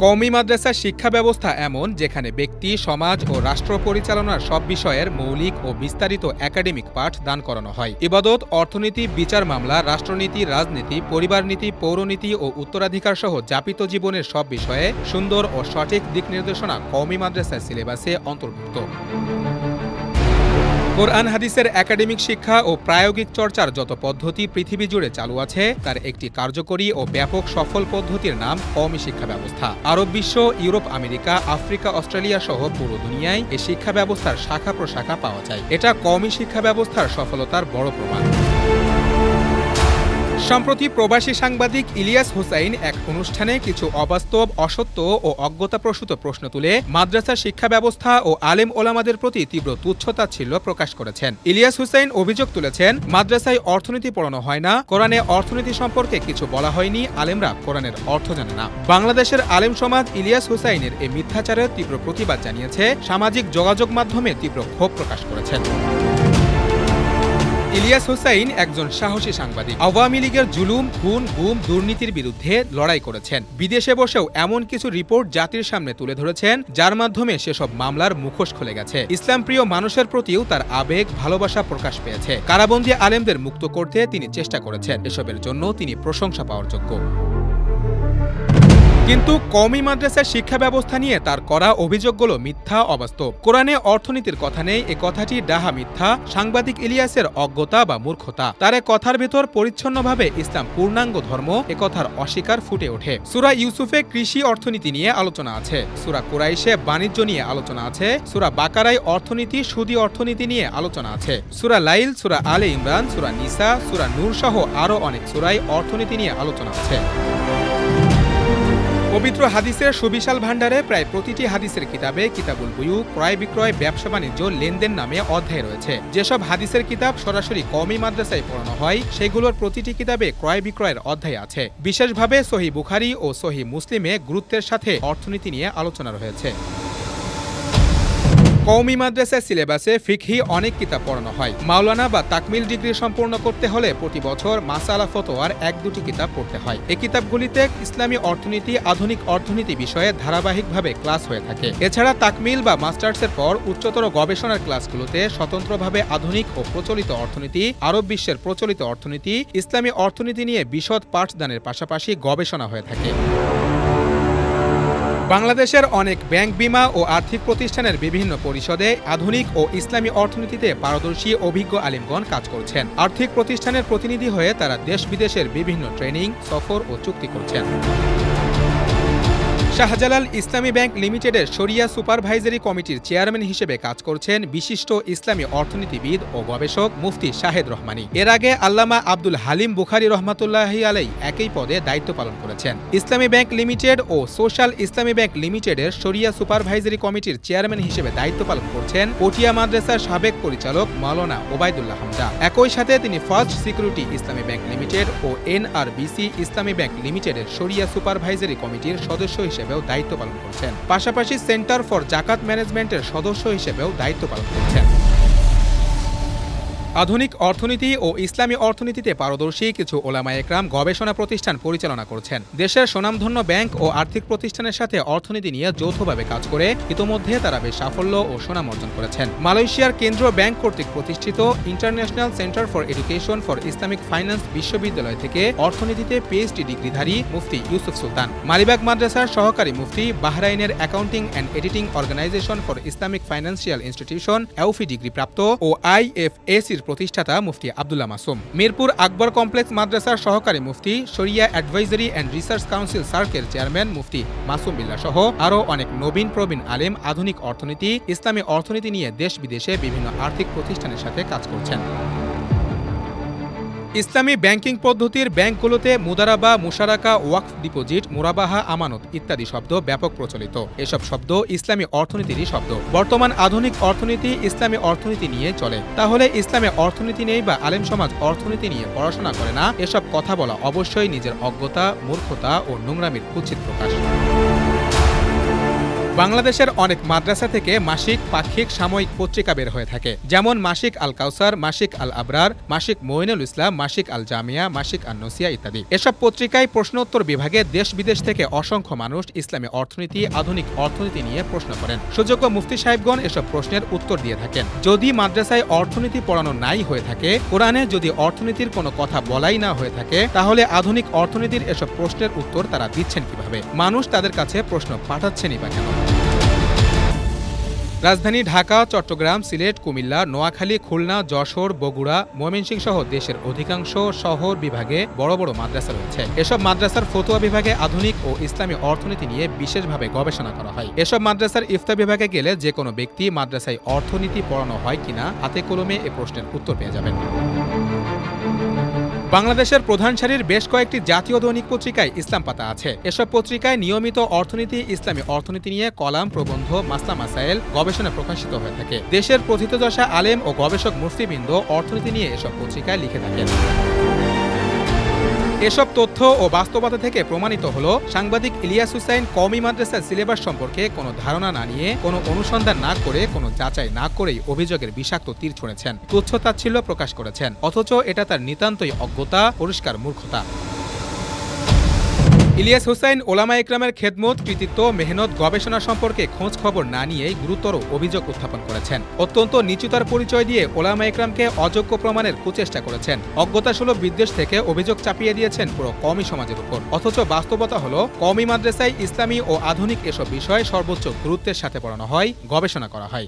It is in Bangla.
কওমি মাদ্রাসার শিক্ষা ব্যবস্থা এমন যেখানে ব্যক্তি, সমাজ ও রাষ্ট্র পরিচালনার সব বিষয়ের মৌলিক ও বিস্তারিত একাডেমিক পাঠ দান করানো হয়। ইবাদত, অর্থনীতি, বিচার মামলা, রাষ্ট্রনীতি, রাজনীতি, পরিবার নীতি, পৌরনীতি ও উত্তরাধিকার সহ যাপিত জীবনের সব বিষয়ে সুন্দর ও সঠিক দিক নির্দেশনা কওমি মাদ্রাসার সিলেবাসে অন্তর্ভুক্ত। কোরআন হাদিসের একাডেমিক শিক্ষা ও প্রায়োগিক চর্চার যত পদ্ধতি পৃথিবী জুড়ে চালু আছে তার একটি কার্যকরী ও ব্যাপক সফল পদ্ধতির নাম কওমি শিক্ষা ব্যবস্থা। আরব বিশ্ব, ইউরোপ, আমেরিকা, আফ্রিকা, অস্ট্রেলিয়া সহ পুরো দুনিয়ায় এই শিক্ষা ব্যবস্থার শাখা প্রশাখা পাওয়া যায়। এটা কওমি শিক্ষা ব্যবস্থার সফলতার বড় প্রমাণ। সম্প্রতি প্রবাসী সাংবাদিক ইলিয়াস হুসাইন এক অনুষ্ঠানে কিছু অবাস্তব, অসত্য ও অজ্ঞতাপ্রসূত প্রশ্ন তুলে মাদ্রাসা শিক্ষা ব্যবস্থা ও আলেম ওলামাদের প্রতি তীব্র তুচ্ছতাচ্ছিল্য প্রকাশ করেছেন। ইলিয়াস হুসাইন অভিযোগ তুলেছেন, মাদ্রাসায় অর্থনীতি পড়ানো হয় না, কোরআনে অর্থনীতি সম্পর্কে কিছু বলা হয়নি, আলেমরা কোরআনের অর্থ জানে না। বাংলাদেশের আলেম সমাজ ইলিয়াস হুসাইনের এই মিথ্যাচারের তীব্র প্রতিবাদ জানিয়েছে, সামাজিক যোগাযোগ মাধ্যমে তীব্র ক্ষোভ প্রকাশ করেছেন। ইলিয়াস হুসাইন একজন সাহসী সাংবাদিক। আওয়ামী লীগের জুলুম, খুন, গুম, দুর্নীতির বিরুদ্ধে লড়াই করেছেন। বিদেশে বসেও এমন কিছু রিপোর্ট জাতির সামনে তুলে ধরেছেন যার মাধ্যমে সেসব মামলার মুখোশ খুলে গেছে। ইসলাম প্রিয় মানুষের প্রতিও তার আবেগ, ভালোবাসা প্রকাশ পেয়েছে। কারাবন্দী আলেমদের মুক্ত করতে তিনি চেষ্টা করেছেন। এসবের জন্য তিনি প্রশংসা পাওয়ার যোগ্য। কিন্তু কওমি মাদ্রাসার শিক্ষা ব্যবস্থা নিয়ে তার করা অভিযোগগুলো মিথ্যা, অবাস্তব। কোরআনে অর্থনীতির কথা নেই, এ কথাটি ডাহা মিথ্যা, সাংবাদিক ইলিয়াসের অজ্ঞতা বা মূর্খতা। তার কথার ভেতর পরিচ্ছন্নভাবে ইসলাম পূর্ণাঙ্গ ধর্ম, এ কথার অস্বীকার ফুটে ওঠে। সূরা ইউসুফে কৃষি অর্থনীতি নিয়ে আলোচনা আছে, সূরা কুরাইশে বাণিজ্য নিয়ে আলোচনা আছে, সূরা বাকারায় অর্থনীতি, সুদী অর্থনীতি নিয়ে আলোচনা আছে, সূরা লাইল, সূরা আলে ইমরান, সূরা নিসা, সূরা নূর সহ আরও অনেক সূরায় অর্থনীতি নিয়ে আলোচনা আছে। পবিত্র হাদিসের সুবিশাল ভাণ্ডারে প্রায় প্রতিটি হাদিসের কিতাবে কিতাবুল বুয়ু, ক্রয় বিক্রয়, ব্যবসা বাণিজ্য, লেনদেন নামে অধ্যায় রয়েছে। যেসব হাদিসের কিতাব সরাসরি কওমি মাদ্রাসায় পড়ানো হয় সেগুলোর প্রতিটি কিতাবে ক্রয় বিক্রয়ের অধ্যায় আছে। বিশেষভাবে সহিহ বুখারী ও সহিহ মুসলিমে গুরুত্বের সাথে অর্থনীতি নিয়ে আলোচনা রয়েছে। কওমি মাদ্রাসার সিলেবাসে ফিকহি অনেক কিতাব পড়ানো হয়। মাওলানা বা তাকমিল ডিগ্রি সম্পূর্ণ করতে হলে প্রতি বছর মাসালা ফতোয়ার 1-2টি কিতাব পড়তে হয়। এই কিতাবগুলিতে ইসলামী অর্থনীতি, আধুনিক অর্থনীতি বিষয়ে ধারাবাহিকভাবে ক্লাস হয়ে থাকে। এছাড়া তাকমিল বা মাস্টার্সের পর উচ্চতর গবেষণার ক্লাসগুলোতে স্বতন্ত্রভাবে আধুনিক ও প্রচলিত অর্থনীতি, আরব বিশ্বের প্রচলিত অর্থনীতি, ইসলামী অর্থনীতি নিয়ে বিশদ পাঠদানের পাশাপাশি গবেষণা হয়ে থাকে। বাংলাদেশের অনেক ব্যাংক, বিমা ও আর্থিক প্রতিষ্ঠানের বিভিন্ন পরিষদে আধুনিক ও ইসলামী অর্থনীতিতে পারদর্শী অভিজ্ঞ আলিমগণ কাজ করছেন। আর্থিক প্রতিষ্ঠানের প্রতিনিধি হয়ে তারা দেশ বিদেশের বিভিন্ন ট্রেনিং, সফর ও চুক্তি করছেন। শাহজালাল ইসলামী ব্যাংক লিমিটেডের শরিয়া সুপারভাইজারি কমিটির চেয়ারম্যান হিসেবে কাজ করছেন বিশিষ্ট ইসলামী অর্থনীতিবিদ ও গবেষক মুফতি শাহেদ রহমানী। এর আগে আল্লামা আব্দুল হালিম বুখারী রহমাতুল্লাহি আলাইহি একই পদে দায়িত্ব পালন করেছেন। ইসলামী ব্যাংক লিমিটেড ও সোশ্যাল ইসলামী ব্যাংক লিমিটেডের শরিয়া সুপারভাইজারি কমিটির চেয়ারম্যান হিসেবে দায়িত্ব পালন করছেন পটিয়া মাদ্রাসার সাবেক পরিচালক মাওলানা ওবায়দুল্লাহ হামদা। একই সাথে তিনি ফার্স্ট সিকিউরিটি ইসলামী ব্যাংক লিমিটেড ও এনআরবিসি ইসলামী ব্যাংক লিমিটেডের শরিয়া সুপারভাইজারি কমিটির সদস্য হিসেবে দায়িত্ব পালন করছেন। পাশাপাশি সেন্টার ফর জাকাত ম্যানেজমেন্টের সদস্য হিসেবেও দায়িত্ব পালন করছেন। আধুনিক অর্থনীতি ও ইসলামী অর্থনীতিতে পারদর্শী কিছু ওলামায়ে কেরাম গবেষণা প্রতিষ্ঠান পরিচালনা করছেন। দেশের স্বনামধন্য ব্যাংক ও আর্থিক প্রতিষ্ঠানের সাথে অর্থনীতি নিয়ে যৌথভাবে কাজ করে ইতোমধ্যে তারা বেশ সাফল্য ও সুনাম অর্জন করেছেন। মালয়েশিয়ার কেন্দ্রীয় ব্যাংক কর্তৃক প্রতিষ্ঠিত international centre for education for Islamic finance বিশ্ববিদ্যালয় থেকে অর্থনীতিতে পিএইচডি ডিগ্রিধারী মুফতি ইউসুফ সুলতান, মালিবাগ মাদ্রাসার সহকারী মুফতি, বাহরাইনের accounting and editing organisation for Islamic financial institution AAOIFI ডিগ্রিপ্রাপ্ত ও আইএফএসির প্রতিষ্ঠাতা মুফতি আব্দুল্লাহ মাসুম, মিরপুর আকবর কমপ্লেক্স মাদ্রাসার সহকারী মুফতি, শরিয়া অ্যাডভাইজারি অ্যান্ড রিসার্চ কাউন্সিল সার্কের চেয়ারম্যান মুফতি মাসুম বিল্লাহ সহ আরও অনেক নবীন প্রবীণ আলেম আধুনিক অর্থনীতি, ইসলামী অর্থনীতি নিয়ে দেশ বিদেশে বিভিন্ন আর্থিক প্রতিষ্ঠানের সাথে কাজ করছেন। ইসলামী ব্যাংকিং পদ্ধতির ব্যাংকগুলোতে মুদারাবা, মুশারাকা, ওয়াকফ ডিপোজিট, মুরাবাহা, আমানত ইত্যাদি শব্দ ব্যাপক প্রচলিত। এসব শব্দ ইসলামী অর্থনীতিরই শব্দ। বর্তমান আধুনিক অর্থনীতি ইসলামী অর্থনীতি নিয়ে চলে। তাহলে ইসলামী অর্থনীতি নেই বা আলেম সমাজ অর্থনীতি নিয়ে পড়াশোনা করে না, এসব কথা বলা অবশ্যই নিজের অজ্ঞতা, মূর্খতা ও নোংরামির কুৎসিত প্রকাশ। বাংলাদেশের অনেক মাদ্রাসা থেকে মাসিক, পাক্ষিক, সাময়িক পত্রিকা বের হয়ে থাকে, যেমন মাসিক আল কাউসার, মাসিক আল আবরার, মাসিক মঈনুল ইসলাম, মাসিক আল জামিয়া, মাসিক আন নসিয়া ইত্যাদি। এসব পত্রিকায় প্রশ্নোত্তর বিভাগে দেশ বিদেশ থেকে অসংখ্য মানুষ ইসলামী অর্থনীতি, আধুনিক অর্থনীতি নিয়ে প্রশ্ন করেন। সুযোগ্য মুফতি সাহেবগণ এসব প্রশ্নের উত্তর দিয়ে থাকেন। যদি মাদ্রাসায় অর্থনীতি পড়ানো নাই হয়ে থাকে, কোরআনে যদি অর্থনীতির কোনো কথা বলাই না হয়ে থাকে, তাহলে আধুনিক অর্থনীতির এসব প্রশ্নের উত্তর তারা দিচ্ছেন কিভাবে? মানুষ তাদের কাছে প্রশ্ন পাঠাচ্ছেনই বা কেন? রাজধানী ঢাকা, চট্টগ্রাম, সিলেট, কুমিল্লা, নোয়াখালী, খুলনা, যশোর, বগুড়া, ময়মনসিংহ সহ দেশের অধিকাংশ শহর বিভাগে বড় বড় মাদ্রাসা রয়েছে। এসব মাদ্রাসার ফতোয়া বিভাগে আধুনিক ও ইসলামী অর্থনীতি নিয়ে বিশেষভাবে গবেষণা করা হয়। এসব মাদ্রাসার ইফতা বিভাগে গেলে যে কোনো ব্যক্তি মাদ্রাসায় অর্থনীতি পড়ানো হয় কিনা হাতে কলমে এ প্রশ্নের উত্তর পেয়ে যাবেন। বাংলাদেশের প্রধান সারির বেশ কয়েকটি জাতীয় দৈনিক পত্রিকায় ইসলাম পাতা আছে। এসব পত্রিকায় নিয়মিত অর্থনীতি, ইসলামী অর্থনীতি নিয়ে কলাম, প্রবন্ধ, মাসলা মাসাইল, গবেষণা প্রকাশিত হয়ে থাকে। দেশের প্রথিতযশা আলেম ও গবেষক মুফতিবৃন্দ অর্থনীতি নিয়ে এসব পত্রিকায় লিখে থাকেন। এসব তথ্য ও বাস্তবতা থেকে প্রমাণিত হলো, সাংবাদিক ইলিয়াস হুসাইন কওমি মাদ্রাসার সিলেবাস সম্পর্কে কোনো ধারণা না নিয়ে, কোনো অনুসন্ধান না করে, কোনো যাচাই না করেই অভিযোগের বিষাক্ত তীর ছুঁড়েছেন, তুচ্ছ-তাচ্ছিল্য প্রকাশ করেছেন। অথচ এটা তার নিতান্তই অজ্ঞতা, পরিষ্কার মূর্খতা। ইলিয়াস হুসাইন ওলামা ইকরামের খেদমত, কৃতিত্ব, মেহনত, গবেষণা সম্পর্কে খোঁজ খবর না নিয়েই গুরুতর অভিযোগ উত্থাপন করেছেন। অত্যন্ত নিচুতার পরিচয় দিয়ে ওলামা ইকরামকে অযোগ্য প্রমাণের কুচেষ্টা করেছেন। অজ্ঞতাসুলভ বিদ্বেষ থেকে অভিযোগ চাপিয়ে দিয়েছেন পুরো কওমি সমাজের উপর। অথচ বাস্তবতা হলো, কওমি মাদ্রাসায় ইসলামী ও আধুনিক এসব বিষয় সর্বোচ্চ গুরুত্বের সাথে পড়ানো হয়, গবেষণা করা হয়।